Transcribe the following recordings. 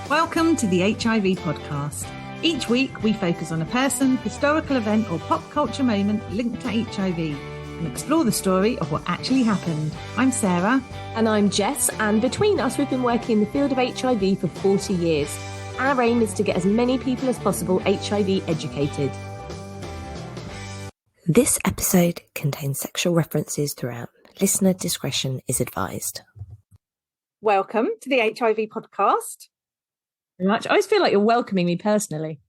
Welcome to the HIV podcast. Each week we focus on a person, historical event or pop culture moment linked to HIV and explore the story of what actually happened. I'm Sarah. And I'm Jess, and between us we've been working in the field of HIV for 40 years. Our aim is to get as many people as possible HIV educated. This episode contains sexual references throughout. Listener discretion is advised. Welcome to the HIV podcast. Very much. I always feel like you're welcoming me personally.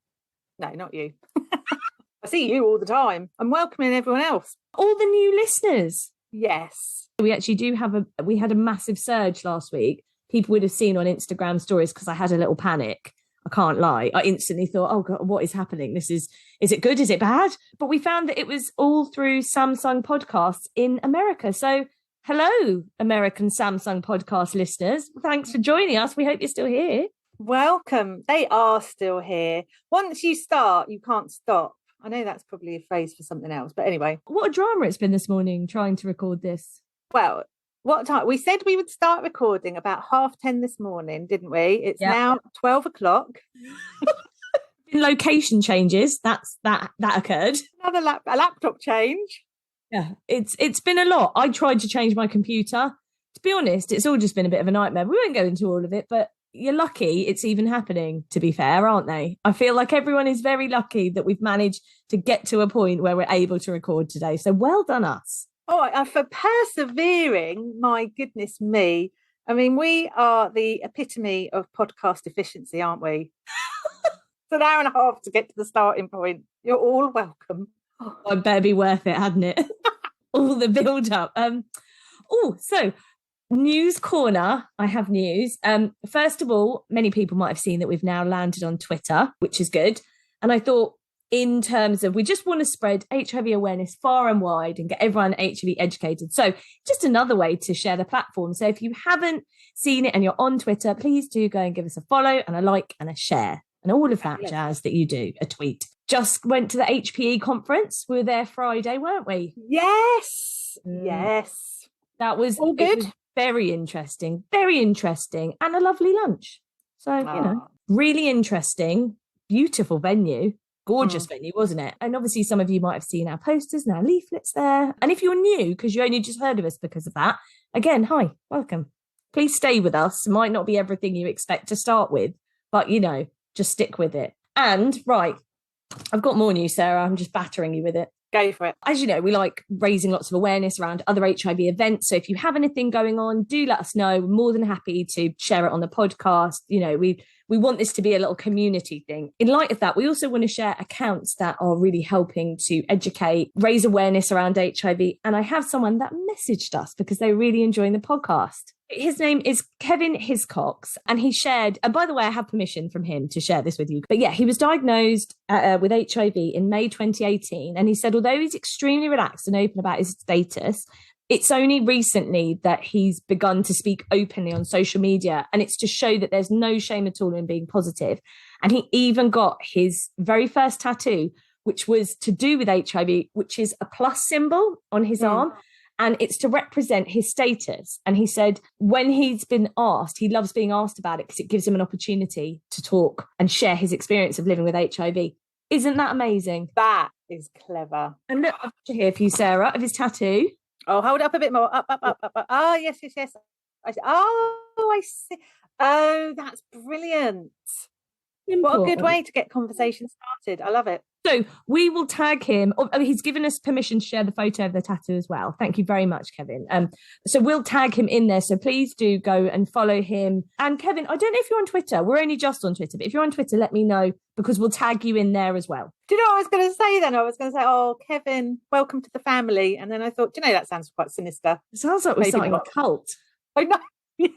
No, not you. I see you all the time. I'm welcoming everyone else. All the new listeners. Yes. We actually do have we had a massive surge last week. People would have seen on Instagram stories because I had a little panic. I can't lie. I instantly thought, oh God, what is happening? Is it good? Is it bad? But we found that it was all through Samsung podcasts in America. So hello, American Samsung podcast listeners. Thanks for joining us. We hope you're still here. Welcome. They are still here. Once you start, you can't stop. I know that's probably a phrase for something else, but anyway. What a drama it's been this morning trying to record this. Well, what time? We said we would start recording about 10:30 this morning, didn't we? It's now 12 o'clock. Location changes. That occurred. Another a laptop change. Yeah, it's been a lot. I tried to change my computer. To be honest, it's all just been a bit of a nightmare. We won't go into all of it, but you're lucky it's even happening, to be fair, aren't they? I feel like everyone is very lucky that we've managed to get to a point where we're able to record today. So well done us. Oh, for persevering, my goodness me. I mean, we are the epitome of podcast efficiency, aren't we? It's an hour and a half to get to the starting point. You're all welcome. Oh, it better be worth it, hadn't it? All the build up. So news corner. I have news. First of all, many people might have seen that we've now landed on Twitter, which is good. And I thought, in terms of, we just want to spread HIV awareness far and wide and get everyone HIV educated. So just another way to share the platform. So if you haven't seen it and you're on Twitter, please do go and give us a follow and a like and a share and all of that jazz that you do, a tweet. Just went to the HPE conference. We were there Friday, weren't we? Yes. Yes. That was all good. Was very interesting, and a lovely lunch. So, really interesting, beautiful venue. Gorgeous venue, wasn't it? And obviously some of you might have seen our posters and our leaflets there. And if you're new, because you only just heard of us because of that, again, hi, welcome. Please stay with us. It might not be everything you expect to start with, but, just stick with it. And, right, I've got more news, Sarah. I'm just battering you with it. Go for it. As you know, we like raising lots of awareness around other HIV events. So if you have anything going on, do let us know. We're more than happy to share it on the podcast. We want this to be a little community thing. In light of that, we also want to share accounts that are really helping to educate, raise awareness around HIV. And I have someone that messaged us because they're really enjoying the podcast. His name is Kevin Hiscox, and he shared, and by the way, I have permission from him to share this with you. But yeah, he was diagnosed with HIV in May 2018. And he said, although he's extremely relaxed and open about his status, it's only recently that he's begun to speak openly on social media, and it's to show that there's no shame at all in being positive. And he even got his very first tattoo, which was to do with HIV, which is a plus symbol on his arm. And it's to represent his status. And he said when he's been asked, he loves being asked about it because it gives him an opportunity to talk and share his experience of living with HIV. Isn't that amazing? That is clever. And look, I've got here for you, Sarah, of his tattoo. Oh, hold it up a bit more. Up. Oh, yes. I see. Oh, that's brilliant. What a good way to get conversation started. I love it. So we will tag him. He's given us permission to share the photo of the tattoo as well. Thank you very much, Kevin. So we'll tag him in there. So please do go and follow him. And Kevin, I don't know if you're on Twitter. We're only just on Twitter. But if you're on Twitter, let me know because we'll tag you in there as well. Do you know what I was going to say then? I was going to say, oh, Kevin, welcome to the family. And then I thought, that sounds quite sinister. It sounds like we're starting a cult. I know. Yes.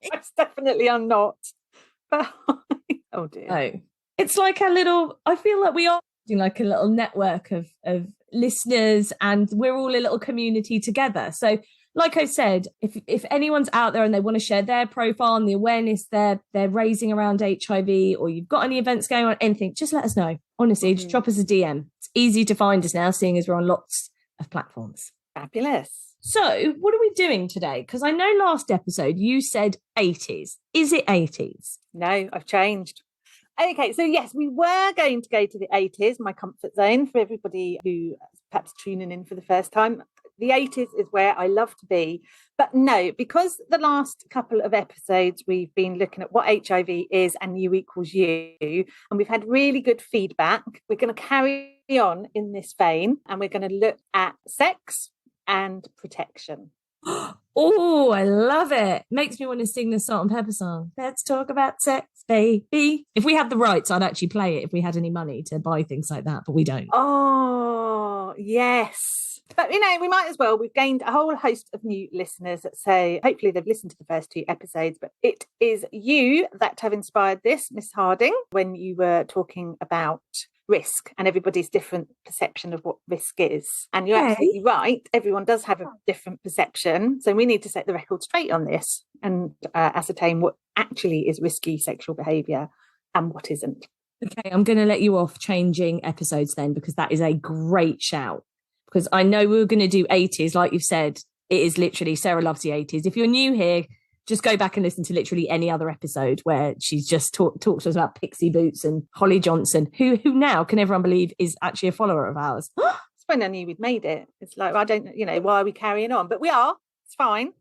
Yes, definitely I'm not. But oh dear. Oh. It's like I feel like we are doing like a little network of listeners, and we're all a little community together. So like I said, if anyone's out there and they want to share their profile and the awareness they're raising around HIV, or you've got any events going on, anything, just let us know. Honestly, just drop us a DM. It's easy to find us now, seeing as we're on lots of platforms. Fabulous. So what are we doing today? Because I know last episode you said 80s. Is it 80s? No, I've changed. Okay, so yes, we were going to go to the 80s, my comfort zone for everybody who perhaps tuning in for the first time. The 80s is where I love to be. But no, because the last couple of episodes we've been looking at what HIV is and U equals U, and we've had really good feedback, we're going to carry on in this vein and we're going to look at sex and protection. Oh, I love it. Makes me want to sing the Salt and Pepper song. Let's talk about sex, baby. If we had the rights, I'd actually play it if we had any money to buy things like that, but we don't. Oh, yes. But, we might as well. We've gained a whole host of new listeners. So hopefully they've listened to the first 2 episodes. But it is you that have inspired this, Miss Harding, when you were talking about risk and everybody's different perception of what risk is. And you're absolutely right. Everyone does have a different perception. So we need to set the record straight on this and ascertain what actually is risky sexual behaviour and what isn't. Okay, I'm going to let you off changing episodes then, because that is a great shout. Because I know we were going to do 80s, like you've said, it is literally Sarah loves the 80s. If you're new here, just go back and listen to literally any other episode where she's just talks to us about Pixie Boots and Holly Johnson, who now, can everyone believe, is actually a follower of ours. It's when I knew we'd made it. It's like, I don't, why are we carrying on? But we are. It's fine.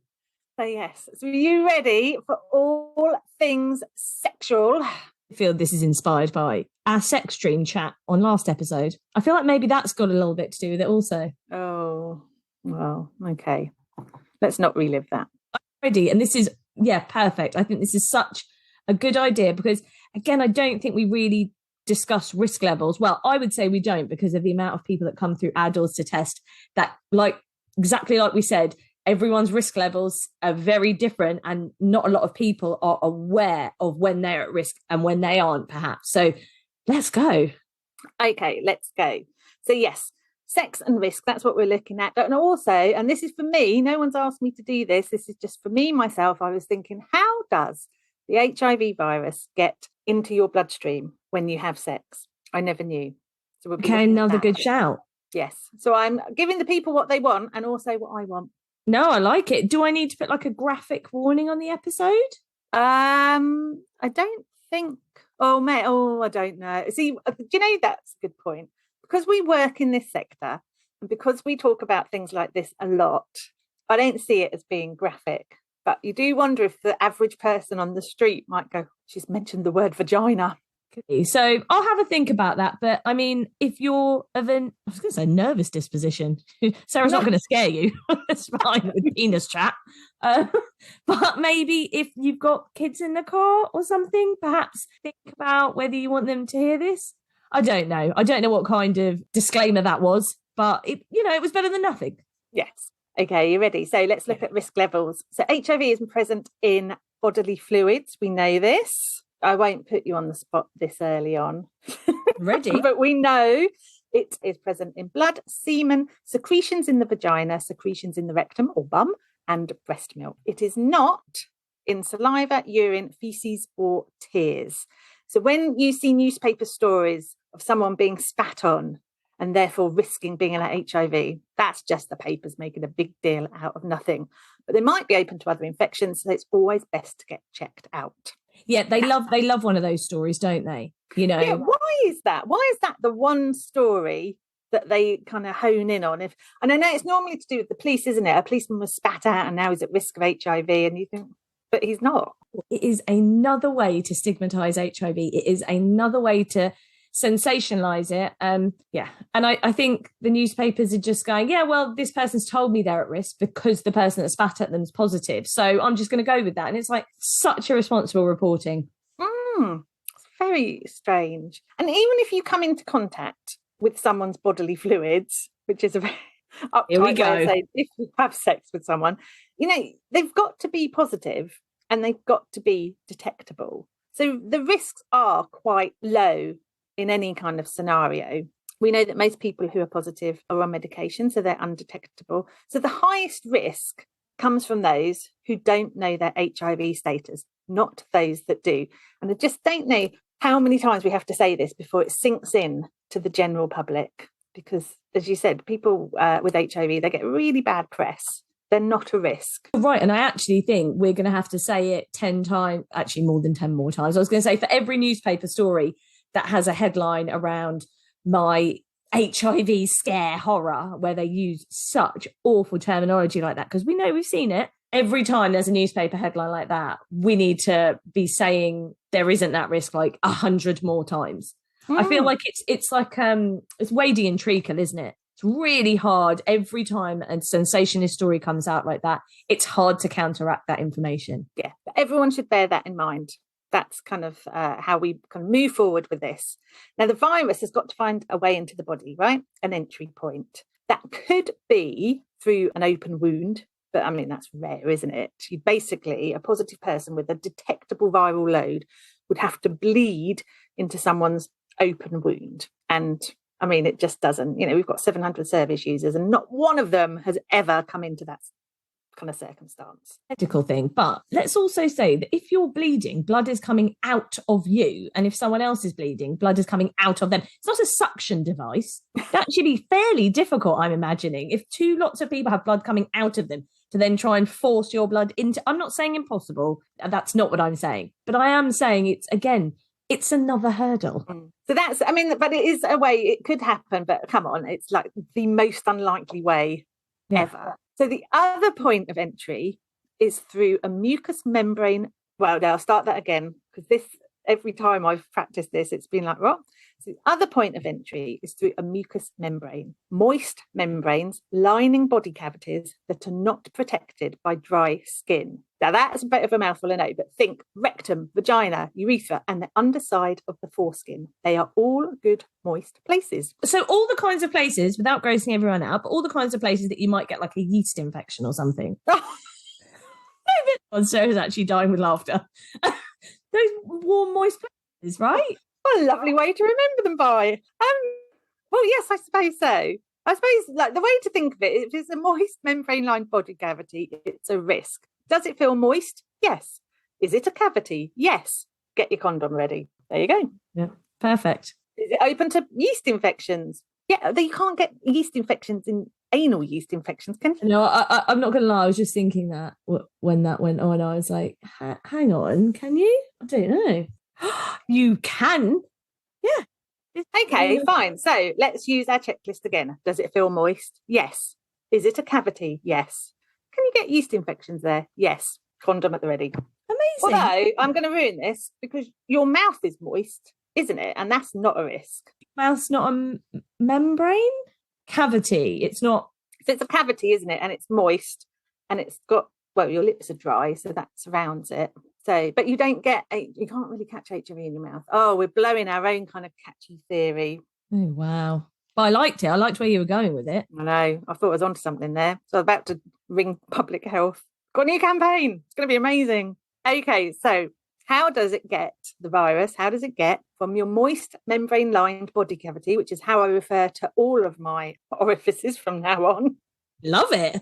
So yes. So are you ready for all things sexual? I feel this is inspired by our sex dream chat on last episode. I feel like maybe that's got a little bit to do with it also. Oh, well, okay. Let's not relive that. I'm ready. And this is, perfect. I think this is such a good idea because, again, I don't think we really discuss risk levels. Well, I would say we don't because of the amount of people that come through our doors to test that, exactly like we said, everyone's risk levels are very different and not a lot of people are aware of when they're at risk and when they aren't, perhaps. So let's go. Okay, let's go. So yes, sex and risk, that's what we're looking at. And also, and this is for me, no one's asked me to do this. This is just for me, myself. I was thinking, how does the HIV virus get into your bloodstream when you have sex? I never knew. So we'll okay, another good shout. Yes. So I'm giving the people what they want and also what I want. No, I like it. Do I need to put a graphic warning on the episode? I don't think. I don't know. See, do you know, that's a good point. Because we work in this sector and because we talk about things like this a lot, I don't see it as being graphic. But you do wonder if the average person on the street might go, she's mentioned the word vagina. So I'll have a think about that. But I mean, if you're of I was going to say nervous disposition, Sarah's not going to scare you. It's fine with penis chat. But maybe if you've got kids in the car or something, perhaps think about whether you want them to hear this. I don't know. I don't know what kind of disclaimer that was, but it was better than nothing. Yes. Okay, you ready? So let's look at risk levels. So HIV is present in bodily fluids. We know this. I won't put you on the spot this early on. Ready. But we know it is present in blood, semen, secretions in the vagina, secretions in the rectum or bum, and breast milk. It is not in saliva, urine, feces, or tears. So when you see newspaper stories of someone being spat on and therefore risking being an HIV, that's just the papers making a big deal out of nothing. But they might be open to other infections, so it's always best to get checked out. Yeah, they love one of those stories, don't they? Yeah, why is that? Why is that the one story that they kind of hone in on? And I know it's normally to do with the police, isn't it? A policeman was spat out and now he's at risk of HIV, and you think, but he's not. It is another way to stigmatise HIV. It is another way to sensationalise it. And I think the newspapers are just going, yeah, well, this person's told me they're at risk because the person that spat at them is positive, so I'm just going to go with that. And it's such irresponsible reporting. It's very strange. And even if you come into contact with someone's bodily fluids, which is a very here we go, if you have sex with someone, they've got to be positive and they've got to be detectable. So the risks are quite low in any kind of scenario. We know that most people who are positive are on medication, so they're undetectable. So the highest risk comes from those who don't know their HIV status, not those that do. And I just don't know how many times we have to say this before it sinks in to the general public. Because, as you said, people with HIV, they get really bad press they're not a risk. Right. And I actually think we're going to have to say it 10 times, actually more than 10 more times. I was going to say for every newspaper story that has a headline around my HIV scare horror, where they use such awful terminology like that, because we know we've seen it. Every time there's a newspaper headline like that, we need to be saying there isn't that risk like 100 more times. I feel like it's like it's Wadey and Treacle, isn't it? It's really hard every time a sensationalist story comes out like that. It's hard to counteract that information. Yeah, everyone should bear that in mind. That's kind of how we can move forward with this. Now, the virus has got to find a way into the body, right? An entry point. That could be through an open wound, but I mean, that's rare, isn't it? You basically, a positive person with a detectable viral load would have to bleed into someone's open wound. And I mean, it just doesn't. We've got 700 service users and not one of them has ever come into that kind of circumstance. Medical thing. But let's also say that if you're bleeding, blood is coming out of you. And if someone else is bleeding, blood is coming out of them. It's not a suction device. That should be fairly difficult, I'm imagining. If lots of people have blood coming out of them to then try and force your blood into, I'm not saying impossible. That's not what I'm saying. But I am saying it's another hurdle. So that's, but it is a way it could happen, but come on, it's like the most unlikely way ever. So the other point of entry is through a mucous membrane. Well, I'll start that again, because every time I've practiced this, it's been like, what? So the other point of entry is through a mucous membrane. Moist membranes lining body cavities that are not protected by dry skin. Now, that's a bit of a mouthful, I know, but think rectum, vagina, urethra, and the underside of the foreskin. They are all good, moist places. So all the kinds of places, without grossing everyone out, but all the kinds of places that you might get like a yeast infection or something. Sarah's actually dying with laughter. Those warm, moist places, right? What a lovely way to remember them by. Well, yes, I suppose so. I suppose like the way to think of it, if it's a moist membrane-lined body cavity, it's a risk. Does it feel moist? Yes. Is it a cavity? Yes. Get your condom ready. There you go. Yeah, perfect. Is it open to yeast infections? Yeah, you can't get yeast infections in anal yeast infections, can you? No, I'm not going to lie. I was just thinking that when that went on, I was like, hang on, can you? I don't know. You can. Yeah. Okay, fine. So let's use our checklist again. Does it feel moist? Yes. Is it a cavity? Yes. Can you get yeast infections there? Yes. Condom at the ready. Amazing. Although I'm going to ruin this because your mouth is moist, isn't it? And that's not a risk. Mouth's not a membrane? Cavity. It's not. So it's a cavity, isn't it? And it's moist and it's got, well, your lips are dry, so that surrounds it. So, but you can't really catch HIV in your mouth. Oh, we're blowing our own kind of catchy theory. Oh, wow. But I liked it. I liked where you were going with it. I know. I thought I was onto something there. So I was about to ring public health. Got a new campaign. It's going to be amazing. Okay, so how does it get the virus? How does it get from your moist membrane-lined body cavity, which is how I refer to all of my orifices from now on? Love it.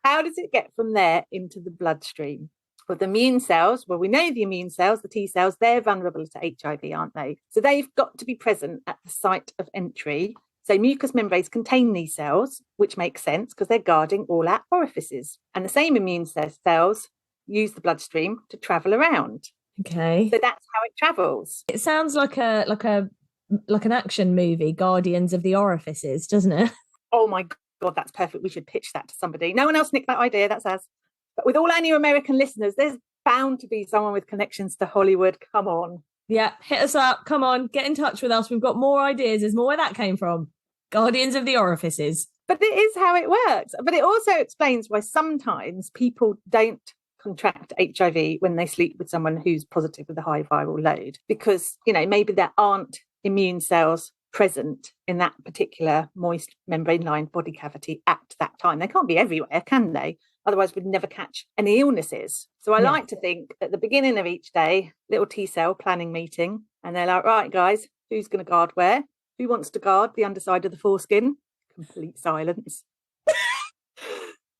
How does it get from there into the bloodstream? Well, the immune cells, we know the immune cells, the T cells, they're vulnerable to HIV, aren't they? So they've got to be present at the site of entry. So mucous membranes contain these cells, which makes sense because they're guarding all our orifices. And the same immune cells use the bloodstream to travel around. Okay. So that's how it travels. It sounds like an action movie, Guardians of the Orifices, doesn't it? Oh my God, that's perfect. We should pitch that to somebody. No one else nicked that idea. That's us. But with all our new American listeners, there's bound to be someone with connections to Hollywood. Come on. Yeah, hit us up. Come on, get in touch with us. We've got more ideas. There's more where that came from. Guardians of the Orifices. But it is how it works. But it also explains why sometimes people don't contract HIV when they sleep with someone who's positive with a high viral load. Because, maybe there aren't immune cells present in that particular moist membrane-lined body cavity at that time. They can't be everywhere, can they? Otherwise, we'd never catch any illnesses. So I like to think at the beginning of each day, little T-cell planning meeting, and they're like, right, guys, who's going to guard where? Who wants to guard the underside of the foreskin? Complete silence.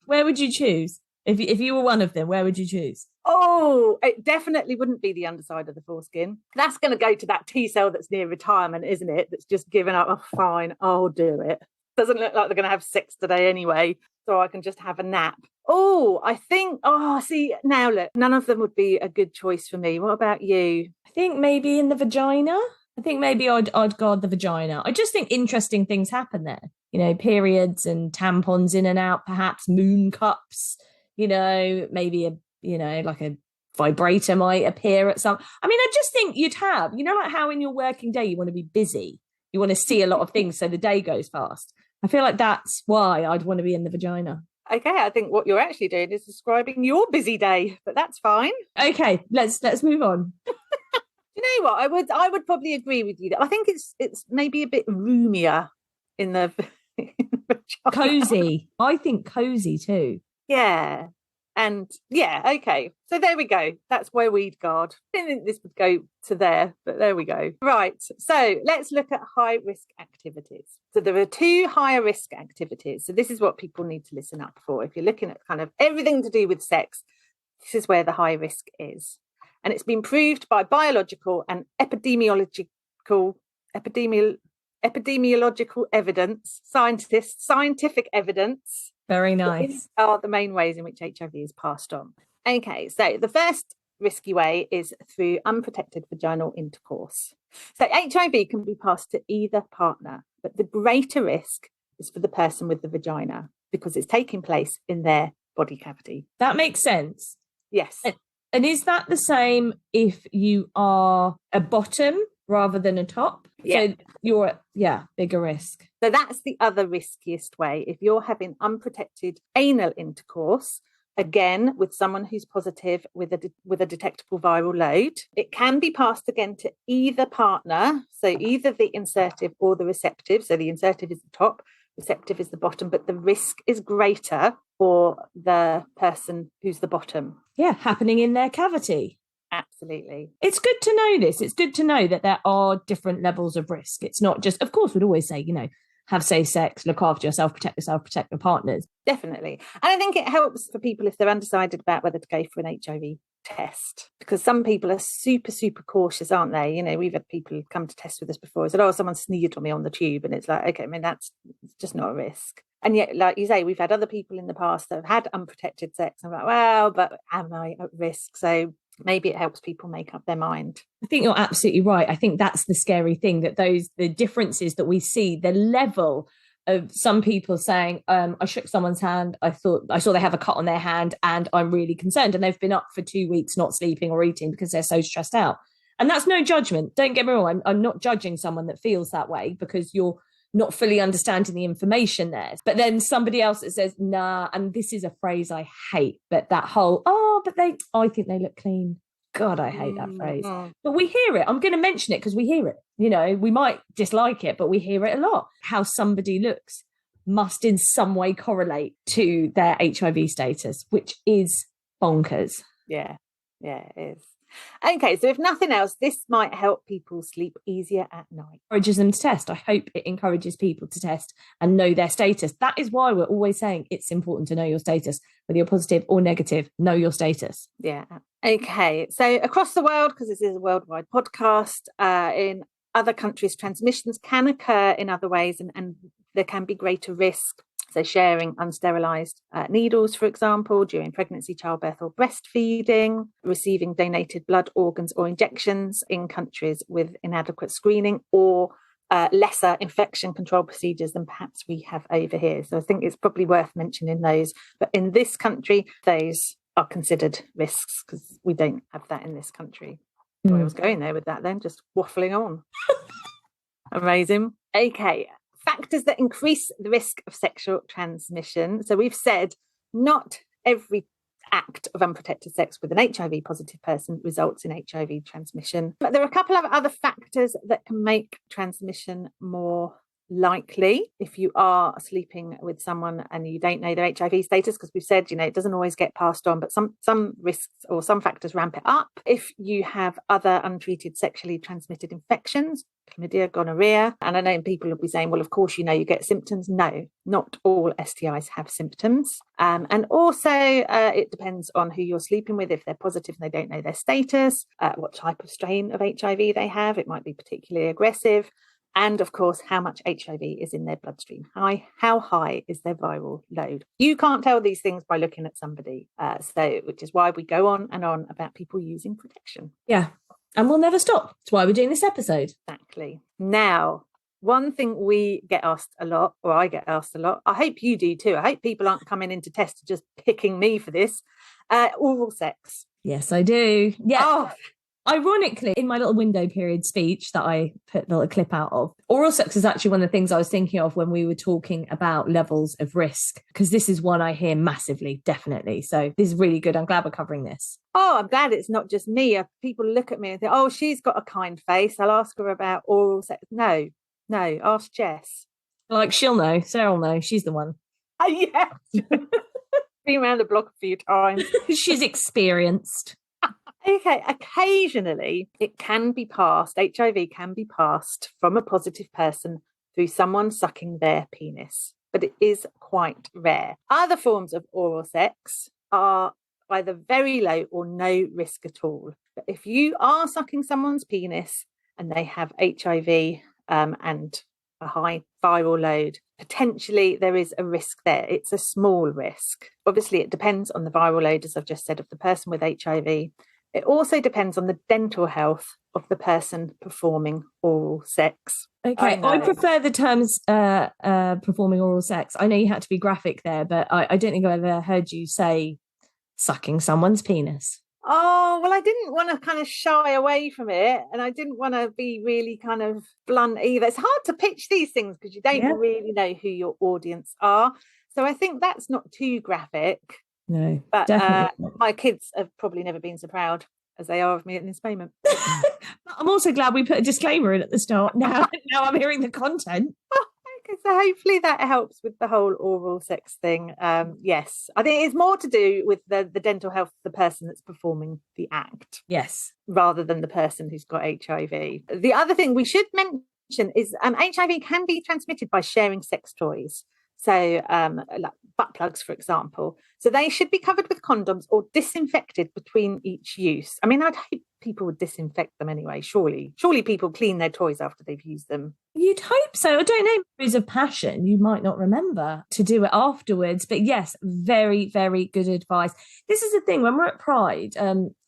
Where would you choose? If you were one of them, where would you choose? Oh, it definitely wouldn't be the underside of the foreskin. That's going to go to that T-cell that's near retirement, isn't it? That's just given up, oh, fine, I'll do it. Doesn't look like they're going to have sex today anyway. so I can just have a nap. See, now look, none of them would be a good choice for me. What about you? I think maybe in the vagina. I think maybe I'd guard the vagina. I just think interesting things happen there. Periods and tampons in and out, perhaps moon cups, maybe like a vibrator might appear at some. I mean, I just think you'd have, like how in your working day you want to be busy. You want to see a lot of things so the day goes fast. I feel like that's why I'd want to be in the vagina. Okay, I think what you're actually doing is describing your busy day, but that's fine. Okay, let's move on. You know what? I would probably agree with you. I think it's maybe a bit roomier in the vagina. Cozy. I think cozy too. Yeah. And yeah, okay. So there we go. That's where we'd guard. I didn't think this would go to there, but there we go. Right. So let's look at high risk activities. So there are 2 higher risk activities. So this is what people need to listen up for. If you're looking at kind of everything to do with sex, this is where the high risk is. And it's been proved by biological and epidemiological evidence, scientific evidence. Very nice. These are the main ways in which HIV is passed on. Okay, so the first risky way is through unprotected vaginal intercourse. So HIV can be passed to either partner, but the greater risk is for the person with the vagina because it's taking place in their body cavity. That makes sense. Yes. And is that the same if you are a bottom rather than a top? Yeah. So you're bigger risk. So that's the other riskiest way. If you're having unprotected anal intercourse, again, with someone who's positive with a detectable viral load, it can be passed again to either partner. So either the insertive or the receptive. So the insertive is the top, receptive is the bottom, but the risk is greater for the person who's the bottom. Yeah, happening in their cavity. Absolutely. It's good to know this. It's good to know that there are different levels of risk. It's not just, of course, we'd always say, have safe sex, look after yourself, protect your partners. Definitely. And I think it helps for people if they're undecided about whether to go for an HIV test, because some people are super, super cautious, aren't they? We've had people come to test with us before and said, someone sneezed on me on the tube. And it's like, okay, I mean, that's just not a risk. And yet, like you say, we've had other people in the past that have had unprotected sex. I'm like, well, but am I at risk? So maybe it helps people make up their mind. I think you're absolutely right. I think that's the scary thing, that the differences that we see, the level of some people saying, I shook someone's hand, I saw they have a cut on their hand and I'm really concerned. And they've been up for 2 weeks not sleeping or eating because they're so stressed out. And that's no judgment. Don't get me wrong. I'm not judging someone that feels that way because you're not fully understanding the information there. But then somebody else that says, nah, and this is a phrase I hate, but that whole, I think they look clean. God, I hate that phrase. But we hear it. I'm going to mention it because we hear it. We might dislike it, but we hear it a lot. How somebody looks must in some way correlate to their HIV status, which is bonkers. Yeah, it is. Okay, so if nothing else, this might help people sleep easier at night. Encourages them to test. I hope it encourages people to test and know their status. That is why we're always saying it's important to know your status, whether you're positive or negative, know your status. Yeah. Okay, so across the world, because this is a worldwide podcast, in other countries, transmissions can occur in other ways and there can be greater risk. So sharing unsterilised needles, for example, during pregnancy, childbirth or breastfeeding, receiving donated blood, organs or injections in countries with inadequate screening or lesser infection control procedures than perhaps we have over here. So I think it's probably worth mentioning those. But in this country, those are considered risks because we don't have that in this country. So I was going there with that then, just waffling on. Amazing. Okay. Factors that increase the risk of sexual transmission. So we've said not every act of unprotected sex with an HIV positive person results in HIV transmission. But there are a couple of other factors that can make transmission more likely if you are sleeping with someone and you don't know their HIV status, because we've said, it doesn't always get passed on, but some risks or some factors ramp it up. If you have other untreated sexually transmitted infections, chlamydia, gonorrhea, and I know people will be saying, well, of course, you get symptoms. No, not all STIs have symptoms. And also it depends on who you're sleeping with. If they're positive and they don't know their status, what type of strain of HIV they have, it might be particularly aggressive. And of course, how much HIV is in their bloodstream. How high is their viral load? You can't tell these things by looking at somebody. Which is why we go on and on about people using protection. Yeah. And we'll never stop. That's why we're doing this episode. Exactly. Now, one thing we get asked a lot, or I get asked a lot, I hope you do too. I hope people aren't coming into test just picking me for this. Oral sex. Yes, I do. Yeah. Oh. Ironically, in my little window period speech that I put the little clip out of, oral sex is actually one of the things I was thinking of when we were talking about levels of risk, because this is one I hear massively, definitely. So this is really good. I'm glad we're covering this. Oh, I'm glad it's not just me. People look at me and think, oh, she's got a kind face. I'll ask her about oral sex. No, ask Jess. Like, she'll know. Sarah will know. She's the one. Yeah. Been around the block a few times. She's experienced. Okay, occasionally it can be passed, HIV can be passed from a positive person through someone sucking their penis, but it is quite rare. Other forms of oral sex are either very low or no risk at all. But if you are sucking someone's penis and they have HIV and a high viral load, potentially there is a risk there. It's a small risk. Obviously, it depends on the viral load, as I've just said, of the person with HIV. It also depends on the dental health of the person performing oral sex. Okay, I prefer the terms performing oral sex. I know you had to be graphic there, but I don't think I've ever heard you say sucking someone's penis. Oh, well, I didn't want to kind of shy away from it, and I didn't want to be really kind of blunt either. It's hard to pitch these things because you don't really know who your audience are. So I think that's not too graphic. No, but definitely not. My kids have probably never been so proud as they are of me at this moment. I'm also glad we put a disclaimer in at the start. Now I'm hearing the content. Okay, so hopefully that helps with the whole oral sex thing. Yes, I think it's more to do with the dental health of the person that's performing the act. Yes. Rather than the person who's got HIV. The other thing we should mention is HIV can be transmitted by sharing sex toys. So like butt plugs, for example. So they should be covered with condoms or disinfected between each use. I mean, I'd hope people would disinfect them anyway, surely. Surely people clean their toys after they've used them. You'd hope so. I don't know. There is a passion. You might not remember to do it afterwards. But yes, very, very good advice. This is the thing. When we're at Pride,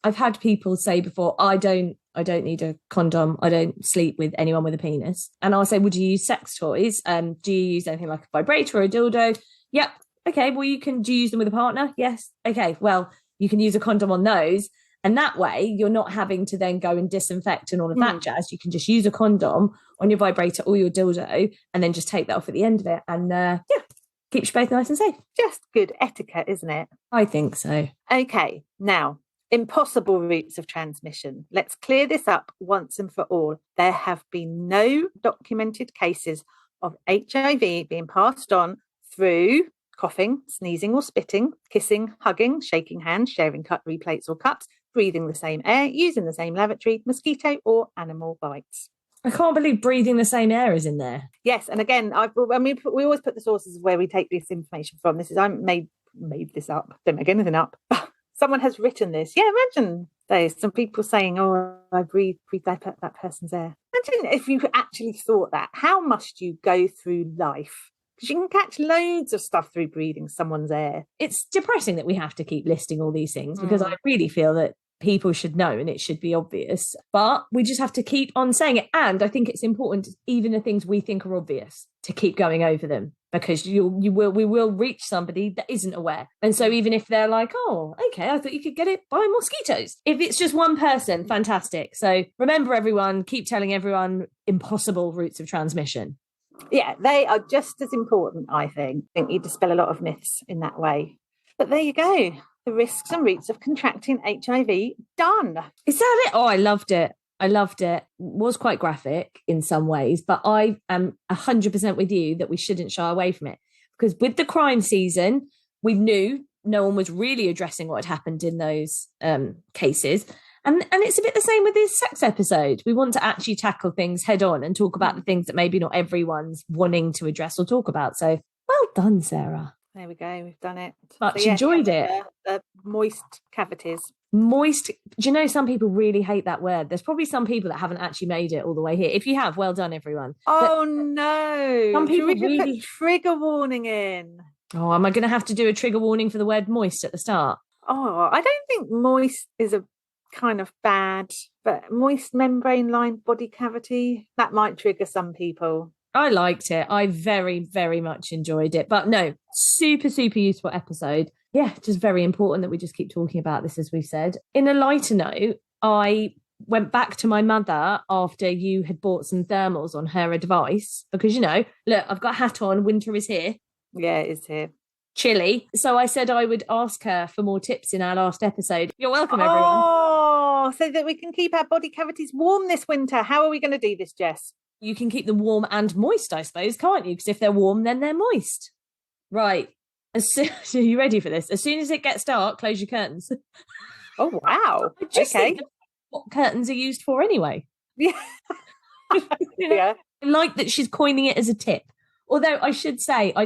I've had people say before, I don't need a condom. I don't sleep with anyone with a penis. And I'll say, would you use sex toys? Do you use anything like a vibrator or a dildo? Yep. Okay. Well, do you use them with a partner? Yes. Okay. Well, you can use a condom on those. And that way you're not having to then go and disinfect and all of that jazz. You can just use a condom on your vibrator or your dildo and then just take that off at the end of it. And keeps you both nice and safe. Just good etiquette, isn't it? I think so. Okay. Now, impossible routes of transmission. Let's clear this up once and for all. There have been no documented cases of HIV being passed on through coughing, sneezing or spitting, kissing, hugging, shaking hands, sharing cutlery, plates or cups, breathing the same air, using the same lavatory, mosquito or animal bites. I can't believe breathing the same air is in there. Yes, and again, we always put the sources of where we take this information from. I made this up. Don't make anything up. Someone has written this. Yeah, imagine there's some people saying, "Oh, I breathe that person's air." Imagine if you actually thought that. How must you go through life? Because you can catch loads of stuff through breathing someone's air. It's depressing that we have to keep listing all these things because I really feel that people should know and it should be obvious, but we just have to keep on saying it. And I think it's important, even the things we think are obvious, to keep going over them, because we will reach somebody that isn't aware. And so even if they're like, oh, okay, I thought you could get it by mosquitoes. If it's just one person, fantastic. So remember, everyone, keep telling everyone impossible routes of transmission. Yeah, they are just as important, I think. I think you dispel a lot of myths in that way. But there you go. The risks and routes of contracting HIV done. Is that it? Oh, I loved it. It was quite graphic in some ways, but I am 100% with you that we shouldn't shy away from it, because with the crime season, we knew no one was really addressing what had happened in those cases. And it's a bit the same with this sex episode. We want to actually tackle things head on and talk about the things that maybe not everyone's wanting to address or talk about. So well done, Sarah. There we go. We've done it. Much enjoyed it. The moist cavities. Moist. Do you know some people really hate that word? There's probably some people that haven't actually made it all the way here. If you have, well done, everyone. Oh, no. Some people Should we really... put trigger warning in? Oh, am I going to have to do a trigger warning for the word moist at the start? Oh, I don't think moist is a kind of bad, but moist membrane lined body cavity, that might trigger some people. I liked it. I very, very much enjoyed it. But no, super, super useful episode. Yeah, just very important that we just keep talking about this, as we've said. In a lighter note, I went back to my mother after you had bought some thermals on her advice, because, you know, look, I've got a hat on, winter is here. Yeah, it is here. Chilly. So I said I would ask her for more tips in our last episode. You're welcome, everyone. Oh, so that we can keep our body cavities warm this winter. How are we going to do this, Jess? You can keep them warm and moist, I suppose, can't you? Because if they're warm, then they're moist. Right. Are you ready for this? As soon as it gets dark, close your curtains. Oh, wow. I just think what curtains are used for anyway. Yeah. You know, Yeah. I like that she's coining it as a tip. Although I should say, I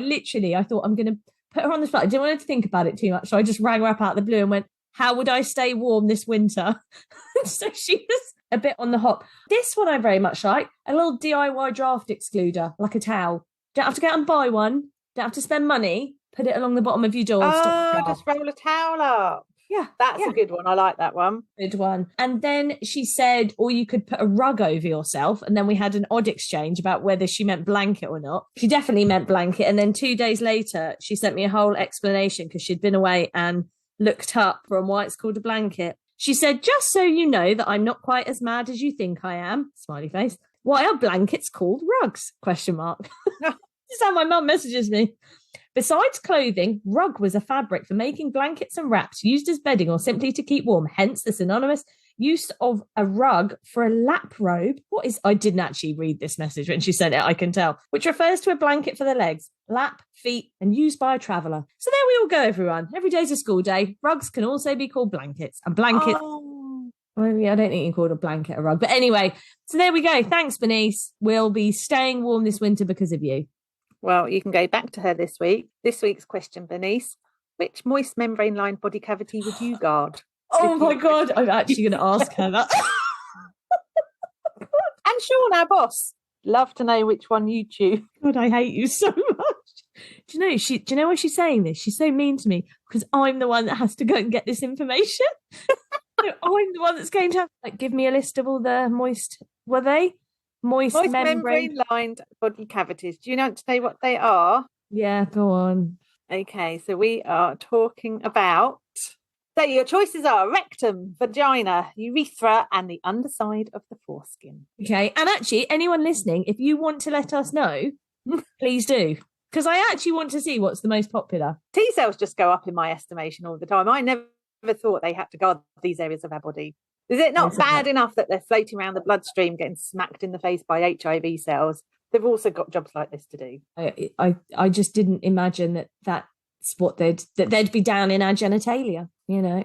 thought I'm going to put her on the spot. I didn't want her to think about it too much. So I just rang her up out of the blue and went, how would I stay warm this winter? So she was a bit on the hop. This one I very much like. A little DIY draft excluder, like a towel. Don't have to go out and buy one. Don't have to spend money. Put it along the bottom of your door. Oh, just roll a towel up. Yeah. That's a good one. I like that one. Good one. And then she said, or you could put a rug over yourself. And then we had an odd exchange about whether she meant blanket or not. She definitely meant blanket. And then 2 days later, she sent me a whole explanation because she'd been away and looked up from why it's called a blanket. She said, just so you know that I'm not quite as mad as you think I am. Smiley face. Why are blankets called rugs? Question mark. This is how my mum messages me. Besides clothing, rug was a fabric for making blankets and wraps used as bedding or simply to keep warm, hence the synonymous use of a rug for a lap robe. I didn't actually read this message when she sent it, I can tell, which refers to a blanket for the legs, lap, feet, and used by a traveller. So there we all go, everyone. Every day's a school day. Rugs can also be called blankets. And blankets... Oh. Well, yeah, I don't think you can call a blanket a rug. But anyway, so there we go. Thanks, Bernice. We'll be staying warm this winter because of you. Well, you can go back to her this week. This week's question, Bernice. Which moist membrane-lined body cavity would you guard? Oh my God, I'm actually going to ask her that. And Sean, our boss. Love to know which one you choose. God, I hate you so much. Do you know why she's saying this? She's so mean to me because I'm the one that has to go and get this information. I'm the one that's going to have, give me a list of all the moist, were they? Moist membrane-lined body cavities. Do you know to say what they are? Yeah, go on. Okay, so we are talking about... So your choices are rectum, vagina, urethra, and the underside of the foreskin. Okay, and actually, anyone listening, if you want to let us know, please do. Because I actually want to see what's the most popular. T-cells just go up in my estimation all the time. I never thought they had to guard these areas of our body. Is it not bad enough that they're floating around the bloodstream, getting smacked in the face by HIV cells? They've also got jobs like this to do. I just didn't imagine that's what they'd be down in our genitalia,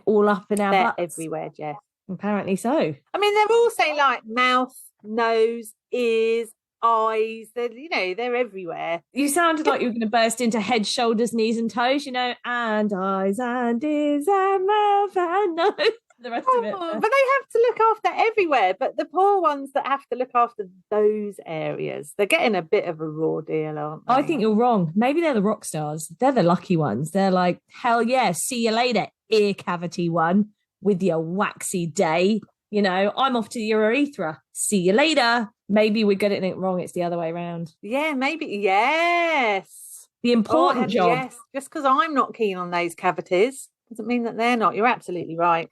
all up in our they're butts. Everywhere, Jess. Apparently so. I mean, they're also like mouth, nose, ears, eyes. They're everywhere. You sounded like you were going to burst into head, shoulders, knees, and toes. And eyes and ears and mouth and nose. The rest of it. But they have to look after everywhere. But the poor ones that have to look after those areas, they're getting a bit of a raw deal, aren't they? I think you're wrong. Maybe they're the rock stars. They're the lucky ones. They're like, hell yeah, see you later, ear cavity one with your waxy day. I'm off to the urethra. See you later. Maybe we're getting it wrong. It's the other way around. Yeah, maybe. Yes. The important job. Yes. Just because I'm not keen on those cavities doesn't mean that they're not. You're absolutely right.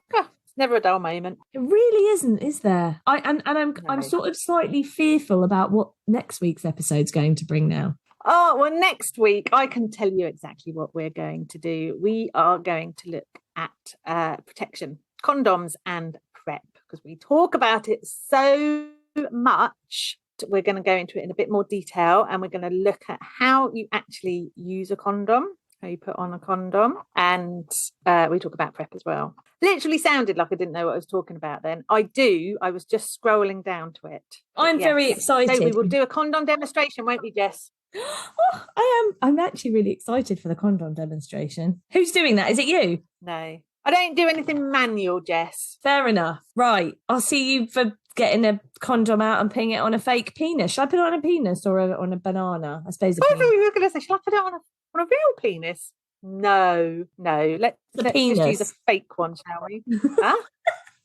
Never a dull moment. It really isn't, is there? I'm sort of slightly fearful about what next week's episode's going to bring now. Oh, well, next week I can tell you exactly what we're going to do. We are going to look at protection, condoms and PrEP, because we talk about it so much. We're going to go into it in a bit more detail, and we're going to look at how you actually use a condom, how you put on a condom, and we talk about PrEP as well. Literally sounded like I didn't know what I was talking about then. I was just scrolling down to it. I'm very excited. So we will do a condom demonstration, won't we, Jess? Oh, I am. I'm actually really excited for the condom demonstration. Who's doing that? Is it you? No, I don't do anything manual, Jess. Fair enough. Right. I'll see you for getting a condom out and putting it on a fake penis. Should I put it on a penis or on a banana? I suppose. I thought you were going to say, shall I put it on a real penis? No. Let's just use a fake one, shall we? Huh?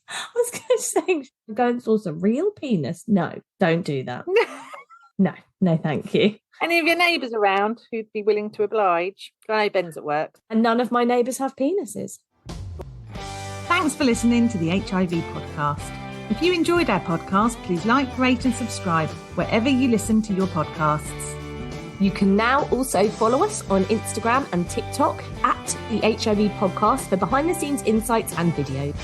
I was going to say, go and source a real penis. No, don't do that. No, thank you. Any of your neighbours around who'd be willing to oblige? I know Ben's at work. And none of my neighbours have penises. Thanks for listening to the HIV podcast. If you enjoyed our podcast, please like, rate and subscribe wherever you listen to your podcasts. You can now also follow us on Instagram and TikTok at the HIV podcast for behind the scenes insights and videos.